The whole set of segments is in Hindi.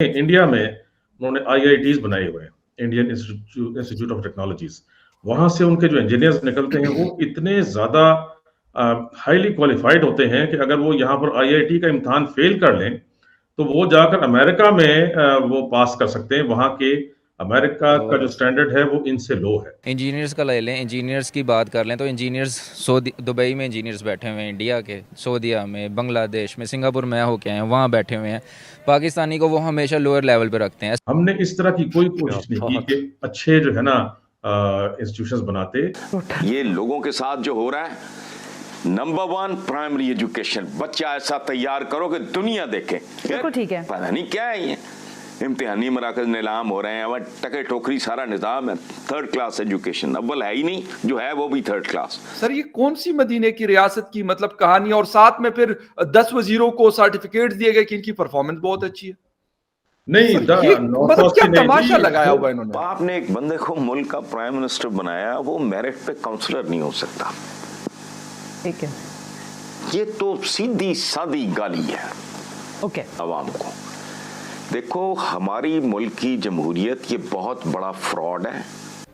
इंडिया में उन्होंने आईआईटीज बनाए हुए हैं, इंडियन इंस्टीट्यूट ऑफ टेक्नोलॉजीज। वहां से उनके जो इंजीनियर्स निकलते हैं वो इतने ज्यादा हाईली क्वालिफाइड होते हैं कि अगर वो यहाँ पर आईआईटी का इम्तिहान फेल कर लें तो वो जाकर अमेरिका में वो पास कर सकते हैं। वहां के अमेरिका का जो स्टैंडर्ड है वो इनसे लो है। इंजीनियर्स का ले लें, इंजीनियर्स की बात कर लें तो इंजीनियर्स दुबई में इंजीनियर्स बैठे हुए हैं, इंडिया के, सऊदीया में, बांग्लादेश में, सिंगापुर में होके आए हैं, वहाँ बैठे हुए हैं। पाकिस्तानी को वो हमेशा लोअर लेवल पे रखते हैं। हमने इस तरह की कोई कोशिश नहीं की कि अच्छे जो है ना इंस्टीट्यूशंस बनाते। ये लोगों के साथ जो हो रहा है, नंबर 1 प्राइमरी एजुकेशन, बच्चा ऐसा तैयार करो कि दुनिया देखे। बिल्कुल ठीक है। पता नहीं क्या है ये इम्तिहानी मराकज नीलाम हो रहे हैं, अब टके टोकरी सारा निज़ाम है। 3rd क्लास एजुकेशन अव्वल है ही नहीं, जो है वो भी 3rd क्लास। सर ये कौन सी मदीने की रियासत की मतलब कहानी, और साथ में फिर 10 वजीरों को सर्टिफिकेट दिए गए कि इनकी परफॉर्मेंस बहुत अच्छी है। नहीं, मतलब क्या तमाशा लगाया हुआ इन्होंने। आपने एक बंदे को मुल्क का प्राइम मिनिस्टर बनाया, वो मेरिट पे काउंसलर नहीं हो सकता। ठीक है, ये तो सीधी सादी गाली है ओके अवाम को। देखो, हमारी मुल्क की जमहूरियत ये बहुत बड़ा फ्रॉड है।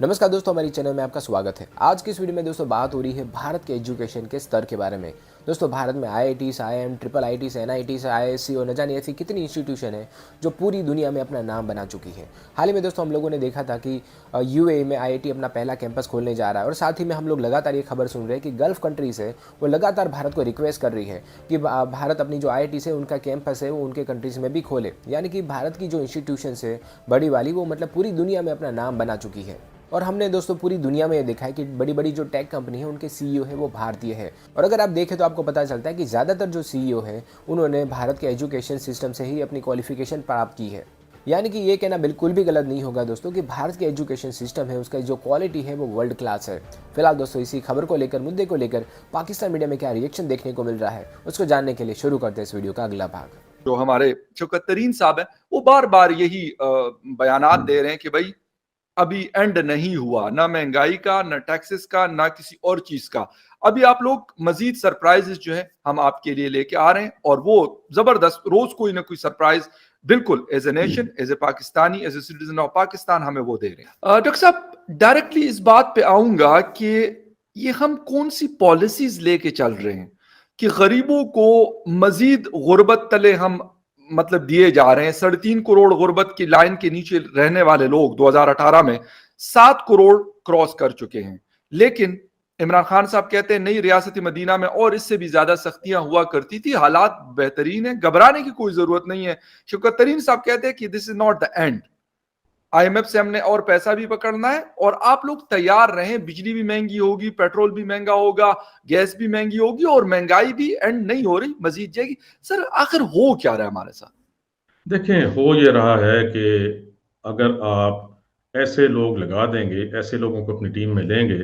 नमस्कार दोस्तों, हमारी चैनल में आपका स्वागत है। आज की इस वीडियो में दोस्तों बात हो रही है भारत के एजुकेशन के स्तर के बारे में। दोस्तों भारत में IITs, IIM, triple ITs, NITs, IISc और न जाने ऐसी कितनी इंस्टीट्यूशन है जो पूरी दुनिया में अपना नाम बना चुकी है। हाल ही में दोस्तों हम लोगों ने देखा था कि यूएई में आईआईटी अपना पहला कैंपस खोलने जा रहा है, और साथ ही में हम लोग लगातार ये खबर सुन रहे हैं कि गल्फ कंट्रीज है वो लगातार भारत को रिक्वेस्ट कर रही है कि भारत अपनी जो आईआईटी है उनका कैंपस है वो उनके कंट्रीज में भी खोले। यानी कि भारत की जो इंस्टीट्यूशन है बड़ी वाली, वो मतलब पूरी दुनिया में अपना नाम बना चुकी है। और हमने दोस्तों पूरी दुनिया में ये देखा है कि बड़ी बड़ी जो टेक कंपनी है उनके सीईओ है वो भारतीय है। और अगर आप देखें तो आपको पता चलता है कि ज़्यादातर जो सीईओ है उन्होंने भारत के एजुकेशन सिस्टम से ही अपनी क्वालिफिकेशन प्राप्त की है। यानी कि ये कहना बिल्कुल भी गलत नहीं होगा दोस्तों कि भारत के एजुकेशन सिस्टम है उसका जो क्वालिटी है वो वर्ल्ड क्लास है। फिलहाल दोस्तों इसी खबर को लेकर, मुद्दे को लेकर पाकिस्तान मीडिया में क्या रिएक्शन देखने को मिल रहा है उसको जानने के लिए शुरू करते हैं इस वीडियो का अगला भाग। जो हमारे शौकत तरीन साहब हैं वो बार बार यही बयानात दे रहे हैं कि भाई अभी एंड नहीं हुआ, ना महंगाई का, ना टैक्सेस का, ना किसी और चीज का। अभी आप लोग मजीद सरप्राइजेस जो है हम आपके लिए लेके आ रहे हैं, और वो जबरदस्त, रोज कोई ना कोई सरप्राइज बिल्कुल as a nation, as a Pakistani, as a citizen of Pakistan हमें वो दे रहे हैं। डॉक्टर साहब, डायरेक्टली इस बात पे आऊंगा कि ये हम कौन सी पॉलिसीज लेके चल रहे हैं कि गरीबों को मजीद गुर्बत तले हम मतलब दिए जा रहे हैं। 3.5 करोड़ गुर्बत की लाइन के नीचे रहने वाले लोग 2018 में 7 करोड़ क्रॉस कर चुके हैं। लेकिन इमरान खान साहब कहते हैं नहीं, रियासती मदीना में और इससे भी ज्यादा सख्तियां हुआ करती थी, हालात बेहतरीन है, घबराने की कोई जरूरत नहीं है। शौकत तरीन साहब कहते हैं कि this is not the end, IMF से हमने और पैसा भी पकड़ना है, और आप लोग तैयार रहें, बिजली भी महंगी होगी, पेट्रोल भी महंगा होगा, गैस भी महंगी होगी, और महंगाई भी एंड नहीं हो रही, मजीद जाएगी। सर आखिर हो क्या रहा है हमारे साथ? देखें, हो ये रहा है कि अगर आप ऐसे लोग लगा देंगे, ऐसे लोगों को अपनी टीम में लेंगे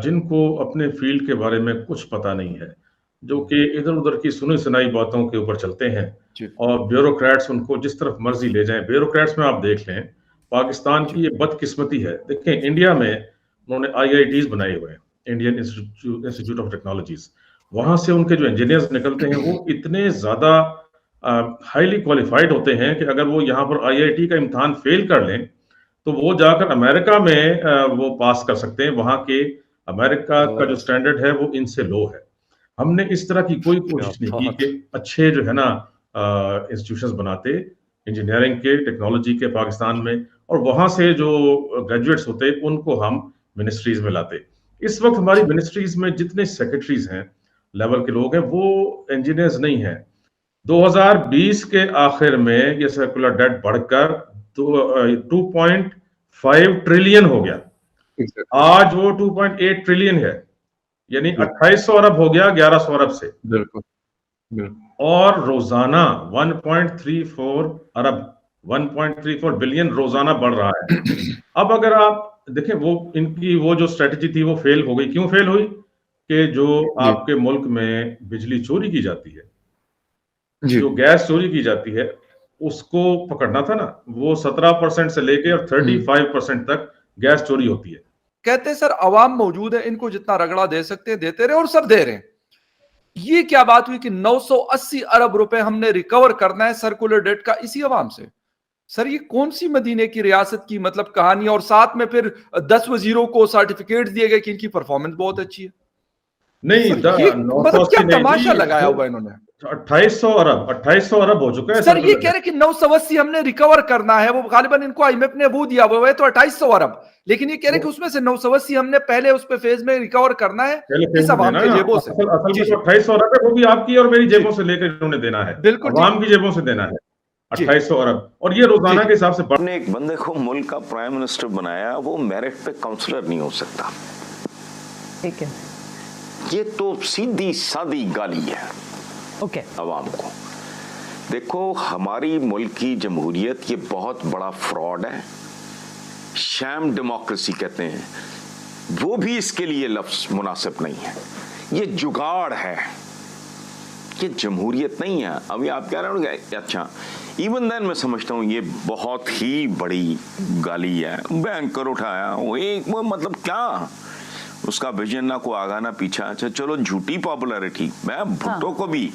जिनको अपने फील्ड के बारे में कुछ पता नहीं है, जो कि इधर उधर की सुनी सुनाई बातों के ऊपर चलते हैं, और ब्यूरोक्रेट्स उनको जिस तरफ मर्जी ले जाएं। ब्यूरोक्रेट्स में आप देख लें, पाकिस्तान की ये बदकिस्मती है। देखें, इंडिया में उन्होंने आईआईटीज बनाए हुए हैं, इंडियन इंस्टीट्यूट ऑफ टेक्नोलॉजीज। वहां से उनके जो इंजीनियर्स निकलते हैं वो इतने ज्यादा हाईली क्वालिफाइड होते हैं कि अगर वो यहाँ पर आईआईटी का इम्तिहान फेल कर लें तो वो जाकर अमेरिका में वो पास कर सकते हैं। वहां के अमेरिका का जो स्टैंडर्ड है वो इनसे लो है। हमने इस तरह की कोई कोशिश नहीं की कि अच्छे जो है ना इंस्टीट्यूशंस बनाते इंजीनियरिंग के, टेक्नोलॉजी के पाकिस्तान में, और वहां से जो ग्रेजुएट्स होते उनको हम मिनिस्ट्रीज में लाते। इस वक्त हमारी मिनिस्ट्रीज में जितने सेक्रेटरीज हैं, लेवल के लोग हैं, वो इंजीनियर्स नहीं हैं। 2020 के आखिर में ये सर्कुलर डेट बढ़कर 2.5 ट्रिलियन हो गया। आज वो 2.8 ट्रिलियन है, यानी 2800 अरब हो गया 1100 अरब से। बिल्कुल। और रोजाना 1.34 अरब, 1.34 बिलियन रोजाना बढ़ रहा है। अब अगर आप देखें, वो इनकी वो जो स्ट्रेटेजी थी वो फेल हो गई। क्यों फेल हुई? कि जो आपके मुल्क में बिजली चोरी की जाती है, जो गैस चोरी की जाती है, उसको पकड़ना था ना। वो 17% से लेके और 35% तक गैस चोरी होती है। कहते हैं सर अवाम मौजूद है, इनको जितना रगड़ा दे सकते हैं देते रहे, और सब दे रहे हैं। ये क्या बात हुई कि 980 अरब रुपए हमने रिकवर करना है सर्कुलर डेट का इसी अवाम से? सर ये कौन सी मदीने की रियासत की मतलब कहानी, और साथ में फिर 10 वजीरों को सर्टिफिकेट दिए गए कि इनकी परफॉर्मेंस बहुत अच्छी है। नहीं, सर ये मतलब क्या 980 नहीं तमाशा जी, लगाया हुआ इन्होंने। 2800 अरब हो चुका है सर ये कह रहे कि 980 हमने रिकवर करना है, वो गालिबन इनको आईएमएफ ने वो दिया हुआ है तो 2800 अरब, लेकिन ये कह रहे कि उसमें से 980 हमने पहले उस पे फेज में रिकवर करना है इस अवाम के जेबों से। असल में तो 2800 अरब है, वो भी आपकी और मेरी जेबों से लेकर इन्होंने देना है, बिल्कुल अवाम की जेबों से देना है 2800 अरब, और ये रोजाना के हिसाब से आपने एक बंदे को मुल्क का प्राइम मिनिस्टर बनाया, वो मेरिट पे काउंसलर नहीं हो सकता। ठीक है, ये तो सीधी सादी गाली है ओके, अवाम को। देखो, हमारी मुल्क की जमहूरियत ये बहुत बड़ा फ्रॉड है, शैम डेमोक्रेसी कहते हैं, वो भी इसके लिए लफ्ज मुनासिब नहीं है। ये जुगाड़ है, ये जमहूरियत नहीं है। अभी आप कह रहे हो अच्छा, इवन देन मैं समझता हूँ ये बहुत ही बड़ी गाली है। बैंकर उठाया वो एक, वो मतलब क्या, उसका विजन ना को आगा ना पीछा। अच्छा चलो, झूठी पॉपुलैरिटी, मैं भुट्टो को भी,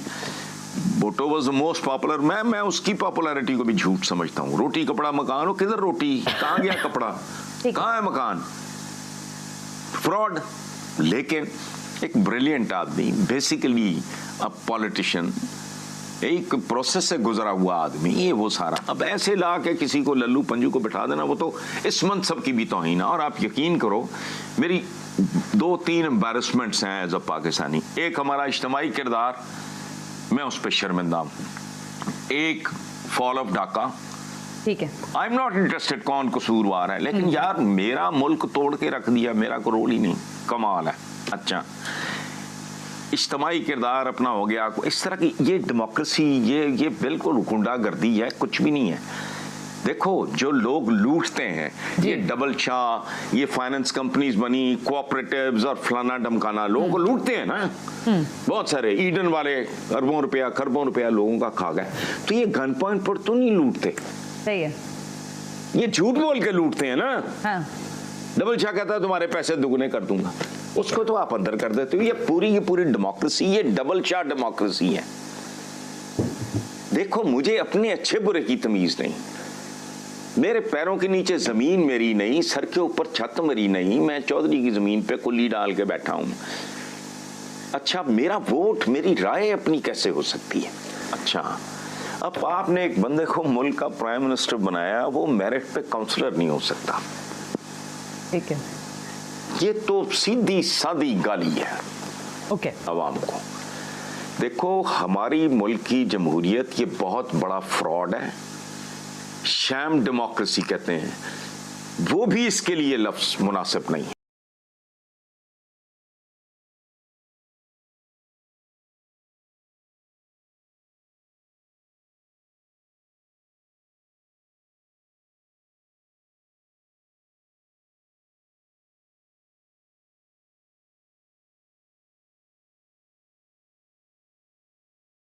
Bhutto was the most popular, मैं उसकी पॉपुलैरिटी को भी झूठ समझता हूँ। रोटी कपड़ा मकान, हो किधर रोटी, कहाँ गया कपड़ा, कहाँ है मकान, फ्रॉड। लेकिन एक ब्रिलियंट आदमी, बेसिकली अ पॉलिटिशियन, एक प्रोसेस से गुजरा हुआ आदमी, ये वो सारा। अब ऐसे ला के किसी को लल्लू पंजू को बिठा देना, वो तो इस मनसब की भी तौहीन है। और आप यकीन करो, मेरी 2-3 एम्बैरसमेंट्स हैं एज अ पाकिस्तानी। एक हमारा इज्तिमाई किरदार, मैं उस पर शर्मिंदा हूँ। एक फॉल ऑफ ढाका, ठीक है, आई एम नॉट इंटरेस्टेड कौन कसूरवार है, लेकिन यार मेरा मुल्क तोड़ के रख दिया, मेरा को रोल ही नहीं, कमाल है। अच्छा, इज्तिमाई किरदार अपना हो गया, इस तरह की ये डेमोक्रेसी, ये बिल्कुल गुंडागर्दी है, कुछ भी नहीं है। देखो, जो लोग लूटते हैं, ये डबल शाह, ये फाइनेंस कंपनीज बनी, कोऑपरेटिव्स और फलाना डमकाना, लोगों को लूटते हैं ना। बहुत सारे ईडन वाले अरबों रुपया खरबों रुपया लोगों का खा गए, तो ये गन पॉइंट पर तो नहीं लूटते, सही है, ये झूठ बोल के लूटते हैं ना। हाँ, डबल शाह कहता है तुम्हारे पैसे दुगने कर दूंगा, उसको तो आप अंदर कर देते हो। ये पूरी डेमोक्रेसी, ये डबल शाह डेमोक्रेसी है। देखो, मुझे अपने अच्छे बुरे की तमीज नहीं, मेरे पैरों के नीचे जमीन मेरी नहीं, सर के ऊपर छत मेरी नहीं, मैं चौधरी की जमीन पे कुल्ली डाल के बैठा हूं। अच्छा, मेरा वोट, मेरी राय अपनी कैसे हो सकती है? अच्छा, अब आपने एक बंदे को मुल्क का प्राइम मिनिस्टर बनाया, वो मेरिट पे काउंसलर नहीं हो सकता। ठीक है, ये तो सीधी सादी गाली है ओके, अवाम को। देखो, हमारी मुल्क की जमहूरियत ये बहुत बड़ा फ्रॉड है, शैम डेमोक्रेसी कहते हैं, वो भी इसके लिए लफ्ज मुनासिब नहीं है।